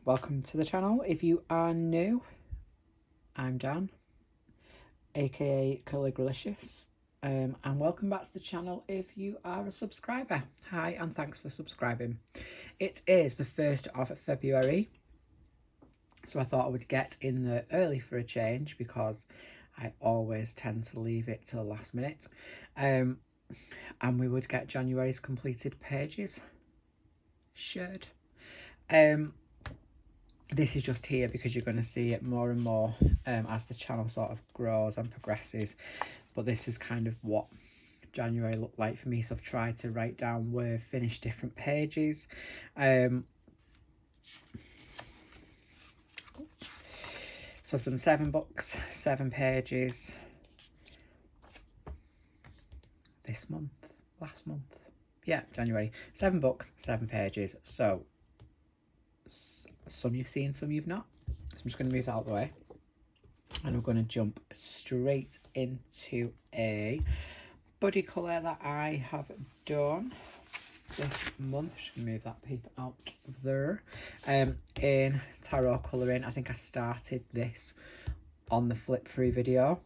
welcome to the channel. If you are new, I'm Dan, aka Caligralicious, and welcome back to the channel if you are a subscriber. Hi, and thanks for subscribing. It is the 1st of February, so I thought I would get in there early for a change because I always tend to leave it till the last minute, and we would get January's completed pages shared. This is just here because you're going to see it more and more as the channel sort of grows and progresses. But this is kind of what January looked like for me. So I've tried to write down where I've finished different pages. So I've done 7 books, 7 pages this month, last month. Yeah, January. 7 books, 7 pages. So some you've seen, some you've not. So I'm just going to move that out of the way. And I'm going to jump straight into a buddy colour that I have done this month. Just going to move that paper out of there. In tarot colouring, I think I started this on the flip through video.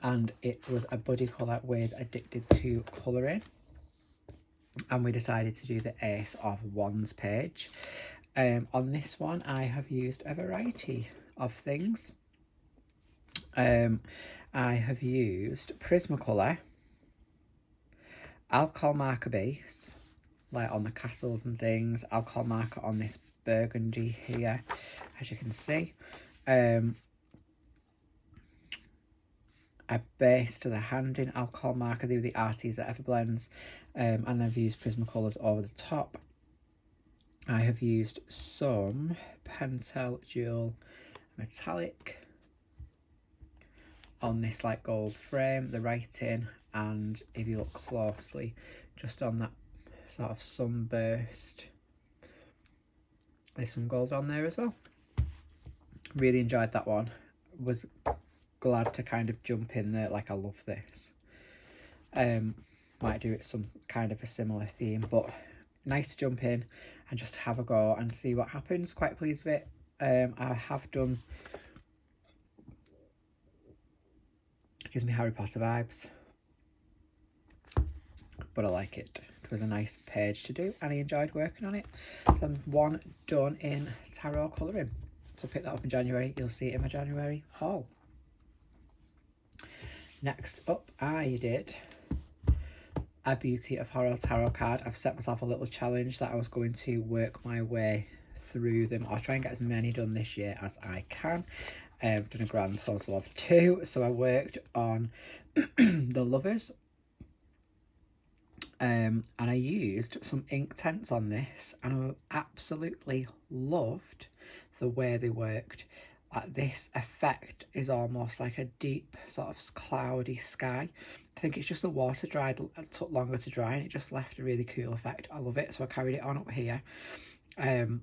And it was a buddy colour with Addicted to Colouring. And we decided to do the Ace of Wands page. On this one, I have used a variety of things. I have used Prismacolor, alcohol marker base, like on the castles and things, alcohol marker on this burgundy here, as you can see. A base to the hand in alcohol marker, they were the Arties at Everblends, and I've used Prismacolors over the top. I have used some Pentel Dual Metallic on this like gold frame, the writing, and if you look closely, just on that sort of sunburst, there's some gold on there as well. Really enjoyed that one. Was glad to kind of jump in there, like I love this. Might do it some kind of a similar theme, but nice to jump in and just have a go and see what happens. Quite pleased with it. I have done, it gives me Harry Potter vibes, but I like it. It was a nice page to do and I enjoyed working on it. So one done in tarot colouring. So pick that up in January. You'll see it in my January haul. Next up, I did a Beauty of Horror tarot card. I've set myself a little challenge that I was going to work my way through them. I'll try and get as many done this year as I can. I've done a grand total of 2. So I worked on the Lovers. And I used some ink tints on this. And I absolutely loved the way they worked. Like this effect is almost like a deep sort of cloudy sky. I think it's just the water dried, it took longer to dry and it just left a really cool effect. I love it. So I carried it on up here. The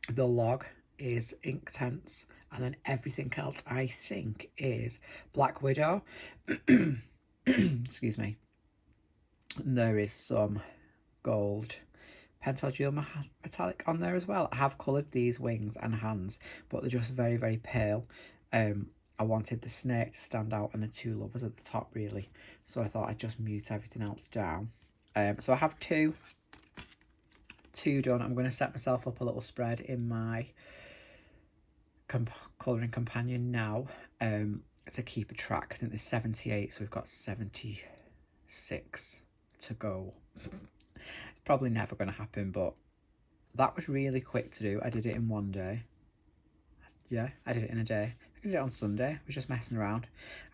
log is ink tints and then everything else I think is Black Widow. Excuse me. And there is some gold Pentel Dual Metallic on there as well. I have coloured these wings and hands, but they're just very, very pale. I wanted the snake to stand out and the 2 lovers at the top, really. So I thought I'd just mute everything else down. So I have two done. I'm going to set myself up a little spread in my colouring companion now to keep a track. I think there's 78, so we've got 76 to go. Probably never going to happen, but that was really quick to do. I did it in one day. Yeah, I did it in a day. I did it on Sunday. I was just messing around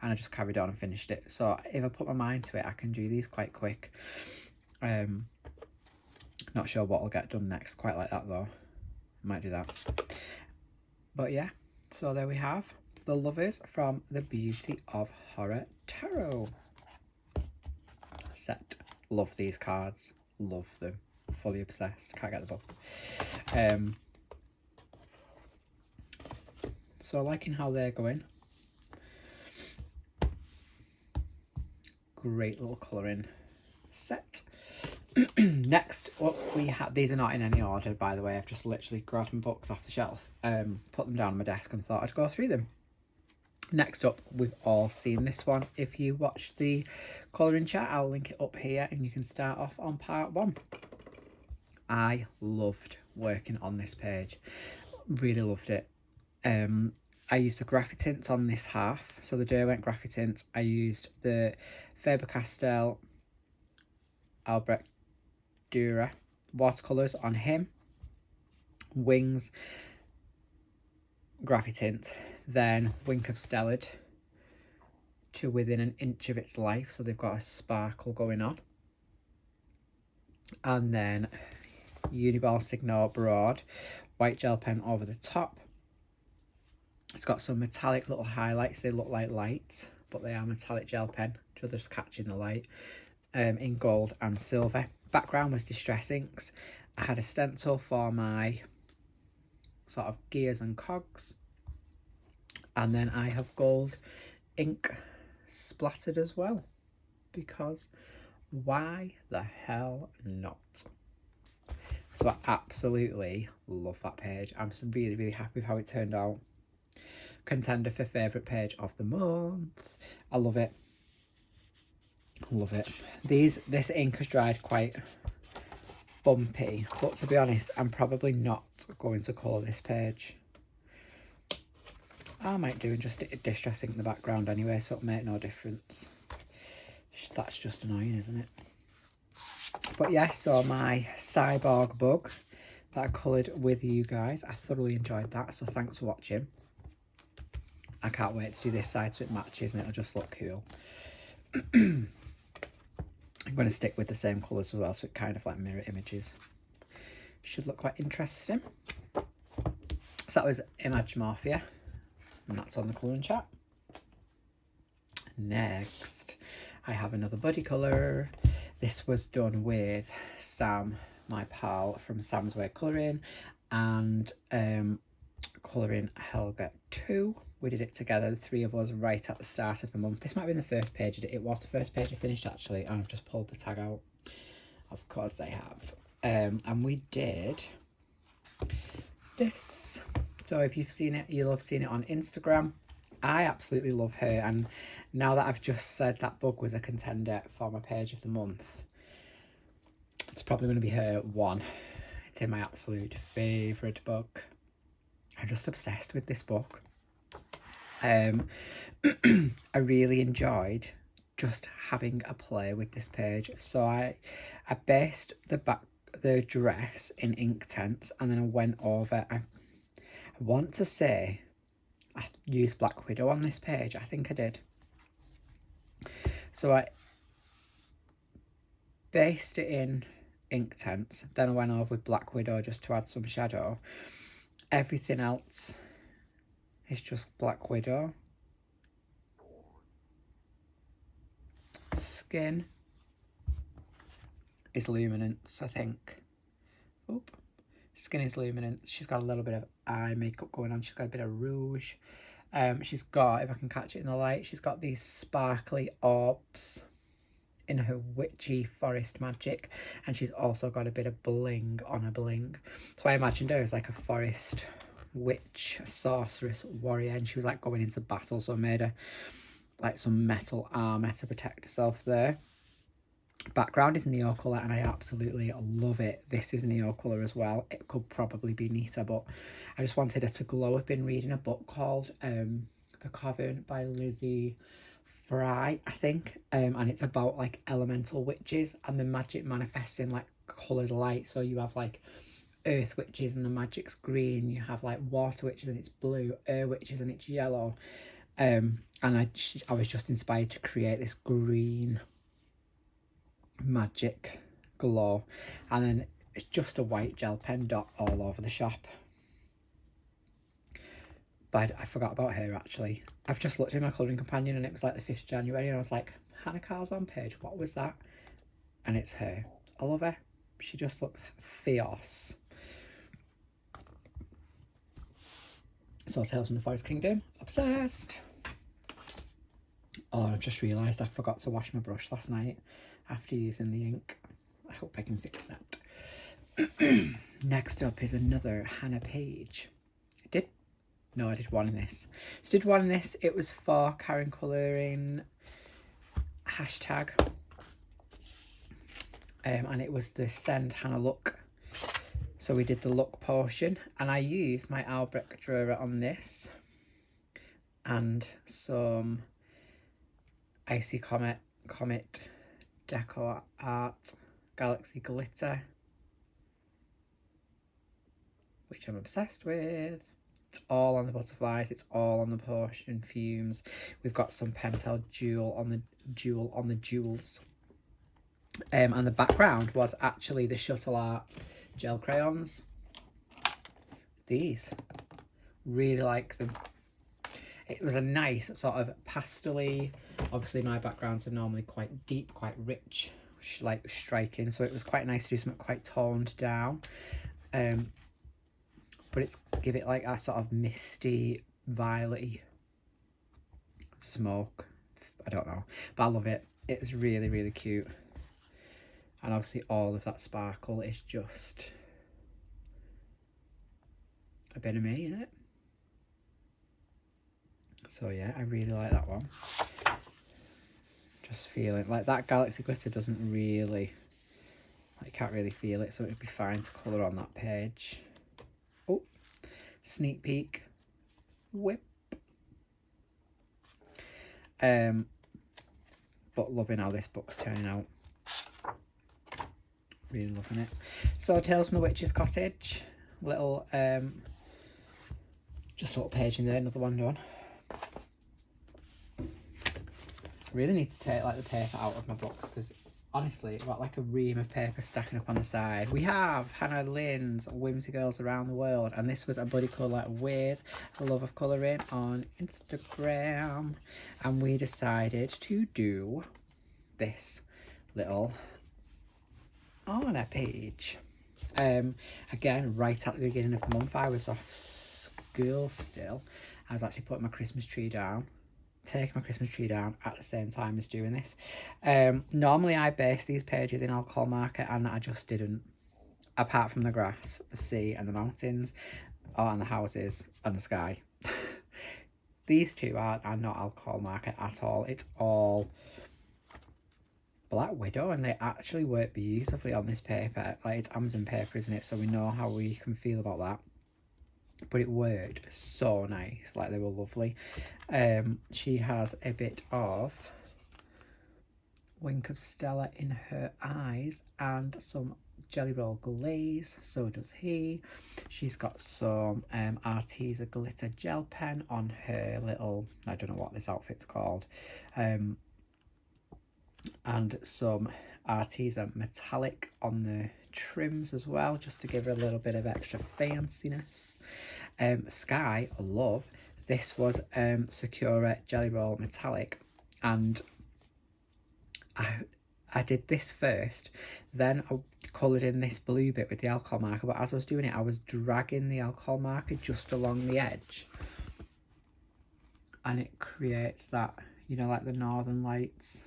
and I just carried on and finished it. So if I put my mind to it, I can do these quite quick. Not sure what I'll get done next quite like that though. Might do that. But yeah, so there we have the Lovers from the Beauty of Horror Tarot set. Love these cards. Love them. Fully obsessed. Can't get the book. So liking how they're going. Great little colouring set. Next up we have, these are not in any order by the way, I've just literally grabbed my books off the shelf, put them down on my desk and thought I'd go through them. Next up, we've all seen this one. If you watch the colouring chat, I'll link it up here and you can start off on part 1. I loved working on this page, really loved it. I used the Graphitints on this half, so the Derwent Graphitints. I used the Faber-Castell Albrecht Dürer watercolours on him, Wings Graphitint, then Wink of Stellard to within an inch of its life, so they've got a sparkle going on, and then Uniball Signor Broad white gel pen over the top. It's got some metallic little highlights, they look like lights but they are metallic gel pen, just catching the light, in gold and silver. Background was Distress Inks. I had a stencil for my sort of gears and cogs, and then I have gold ink splattered as well, because why the hell not? So I absolutely love that page. I'm really happy with how it turned out. Contender for favourite page of the month. I love it. Love it. This ink has dried quite bumpy, but to be honest, I'm probably not going to colour this page. I might do and just distress ink in the background anyway, so it'll make no difference. That's just annoying, isn't it? But yeah, so my cyborg bug that I coloured with you guys, I thoroughly enjoyed that, so thanks for watching. I can't wait to do this side so it matches and it'll just look cool. I'm going to stick with the same colours as well, so it kind of like mirror images. Should look quite interesting. So that was Mafia, and that's on the colouring chat. Next, I have another buddy colour. This was done with Sam, my pal from Sam's Way Colouring, and Colouring Helga 2. We did it together, the three of us, right at the start of the month. This might have been the first page. It was the first page I finished, actually, and I've just pulled the tag out. Of course I have. And we did this. So if you've seen it, you'll have seen it on Instagram. I absolutely love her, and now that I've just said that book was a contender for my page of the month, it's probably going to be her one. It's in my absolute favourite book. I'm just obsessed with this book. I really enjoyed just having a play with this page. So I based the dress in Inktense, and then I went over, I want to say I used Black Widow on this page. I think I did. So I based it in Inktense, then I went over with Black Widow just to add some shadow. Everything else is just Black Widow. Skin is Luminance, I think. Oop. Skin is Luminance. She's got a little bit of eye makeup going on. She's got a bit of rouge. She's got, if I can catch it in the light, she's got these sparkly orbs in her witchy forest magic, and she's also got a bit of bling on her bling. So I imagined her as like a forest witch, sorceress, warrior, and she was like going into battle, so I made her like some metal armor to protect herself there. Background is Neo colour, and I absolutely love it. This is Neo colour as well. It could probably be neater, but I just wanted her to glow. I've been reading a book called The Coven by Lizzie Fry, I think, and it's about like elemental witches and the magic manifests in like coloured light. So you have like earth witches and the magic's green, you have like water witches and it's blue, air witches and it's yellow, and I was just inspired to create this green magic glow, and then it's just a white gel pen dot all over the shop. But I forgot about her actually. I've just looked at my colouring companion and it was like the 5th of January, and I was like, Hana Carr's on page, what was that? And it's her. I love her. She just looks fierce. So Tales from the Forest Kingdom, obsessed. Oh, I've just realised I forgot to wash my brush last night after using the ink. I hope I can fix that. Next up is another Hana page. I did one in this. So did one in this. It was for Karen colouring hashtag. And it was the Send Hana look. So we did the look portion. And I used my Albrecht drawer on this. And some Icy Comet Deco Art Galaxy Glitter, which I'm obsessed with. It's all on the butterflies, it's all on the portion fumes. We've got some Pentel jewel on the jewels. And the background was actually the Shuttle Art gel crayons. These. Really like them. It was a nice sort of pastel-y. Obviously my backgrounds are normally quite deep, quite rich, like striking. So it was quite nice to do something quite toned down. But it's give it like a sort of misty, violet-y smoke. I don't know, but I love it. It was really, really cute. And obviously all of that sparkle is just a bit of me, isn't it? So yeah, I really like that one. Just feeling like that Galaxy Glitter doesn't really, I can't really feel it, so it'd be fine to colour on that page. Oh, sneak peek, whip. But loving how this book's turning out. Really loving it. So Tales from the Witch's Cottage, little just a little page in there, another one done. Really need to take like the paper out of my books because honestly I've got like a ream of paper stacking up on the side. We have Hana Lynn's Whimsy Girls Around the World, and this was a buddy colour with a love of colouring on Instagram, and we decided to do this little Hana page. Again, right at the beginning of the month, I was off school still. I was actually putting my Christmas tree down, taking my Christmas tree down at the same time as doing this. Normally I base these pages in alcohol marker, and I just didn't, apart from the grass, the sea and the mountains, and the houses and the sky. These two are not alcohol marker at all. It's all Black Widow, and they actually work beautifully on this paper. Like, it's Amazon paper, isn't it? So we know how we can feel about that. But it worked so nice, like they were lovely. She has a bit of wink of Stella in her eyes and some jelly roll glaze, so does he. She's got some Arteza glitter gel pen on her little, I don't know what this outfit's called, and some Arteza metallic on the trims as well, just to give her a little bit of extra fanciness. Sky, love. This was Sakura Jelly Roll Metallic, and I did this first, then I coloured in this blue bit with the alcohol marker, but as I was doing it I was dragging the alcohol marker just along the edge, and it creates that, you know, like the northern lights,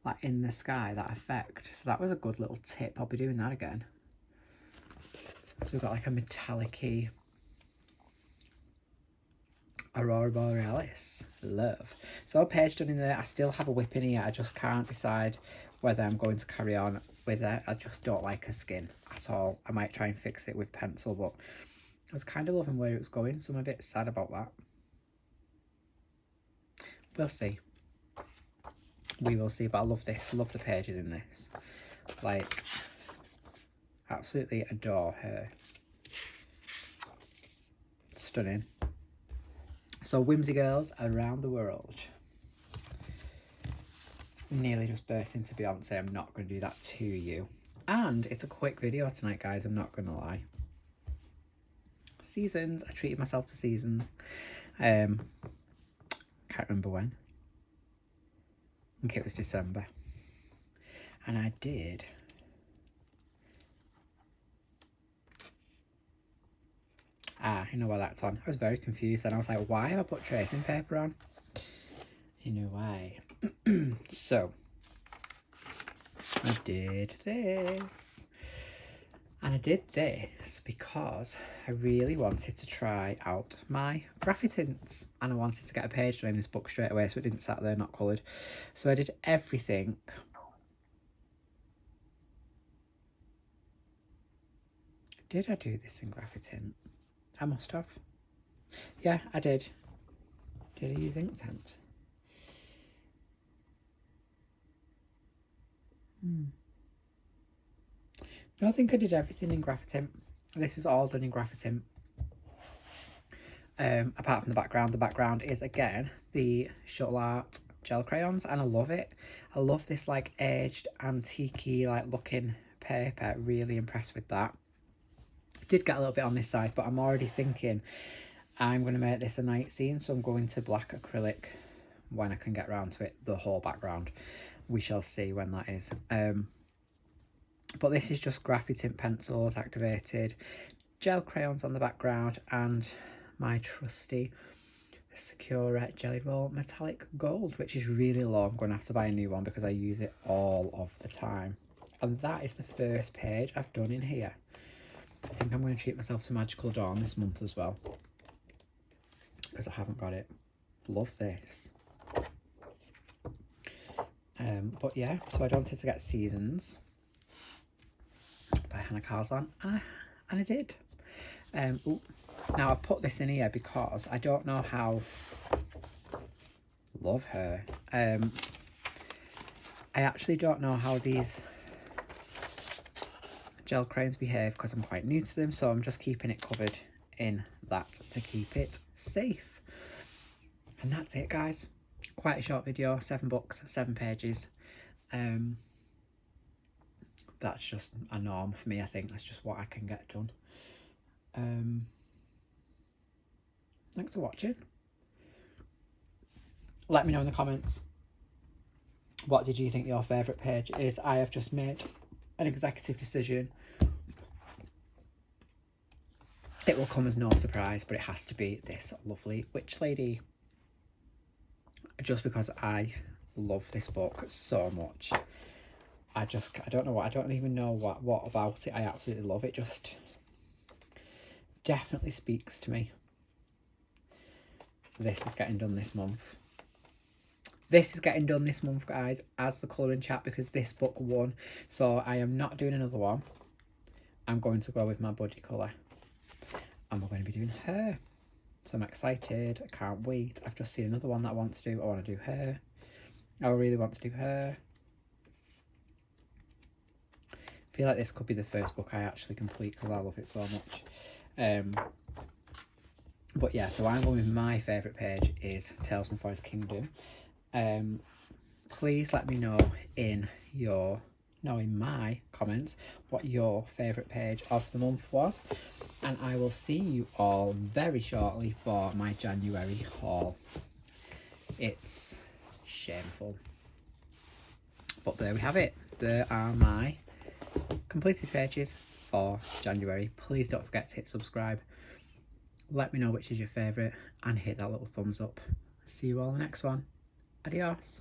like in the sky, that effect. So that was a good little tip. I'll be doing that again. So we've got like a metallic-y Aurora Borealis. Love. So a page done in there. I still have a whip in here. I just can't decide whether I'm going to carry on with it. I just don't like her skin at all. I might try and fix it with pencil, but I was kind of loving where it was going, so I'm a bit sad about that. We'll see. We will see, but I love this. Love the pages in this. Like, absolutely adore her. Stunning. So Whimsy Girls Around the World. Nearly just burst into Beyonce. I'm not going to do that to you. And it's a quick video tonight, guys. I'm not going to lie. Seasons. I treated myself to Seasons. Can't remember when. I think it was December. And I did you know why that's on. I was very confused and I was like, why have I put tracing paper on? You know why. So I did this. And I did this because I really wanted to try out my graphitints. And I wanted to get a page done in this book straight away so it didn't sat there not coloured. So I did everything. Did I do this in graphitint? I must have. Yeah, I did. Did I use Inktense? No, I think I did everything in graphitint. This is all done in graphitint. Apart from the background. The background is, again, the Shuttle Art gel crayons, and I love it. I love this, like, aged, antique-y, like, looking paper. Really impressed with that. Did get a little bit on this side, but I'm already thinking I'm going to make this a night scene, so I'm going to black acrylic when I can get around to it, the whole background. We shall see when that is. But this is just graphitint pencils activated, gel crayons on the background, and my trusty Secura Jelly Roll Metallic Gold, which is really low. I'm going to have to buy a new one because I use it all of the time. And that is the first page I've done in here. I think I'm going to treat myself to Magical Dawn this month as well, because I haven't got it. Love this. But yeah, so I wanted to get Seasons by Hana and I did. Now I've put this in here because I don't know how. Love her. I actually don't know how these gel crayons behave because I'm quite new to them, so I'm just keeping it covered in that to keep it safe. And that's it, guys. Quite a short video, 7 books, 7 pages. That's just a norm for me. I think that's just what I can get done. Thanks for watching. Let me know in the comments, what did you think your favourite page is? I have just made an executive decision. It will come as no surprise, but it has to be this lovely witch lady. Just because I love this book so much. I don't know what, I don't even know what about it I absolutely love. It just definitely speaks to me. This is getting done this month. This is getting done this month, guys, as the colouring chat, because this book won. So I am not doing another one. I'm going to go with my body colour. And we're going to be doing her. So I'm excited. I can't wait. I've just seen another one that I want to do. I want to do her. I really want to do her. I feel like this could be the first book I actually complete because I love it so much. But yeah, so I'm going with my favourite page is Tales from Forest Kingdom. Please let me know in my comments what your favourite page of the month was, and I will see you all very shortly for my January haul. It's shameful, but there we have it. There are my completed pages for January. Please don't forget to hit subscribe. Let me know which is your favourite and hit that little thumbs up. See you all in the next one. Adios.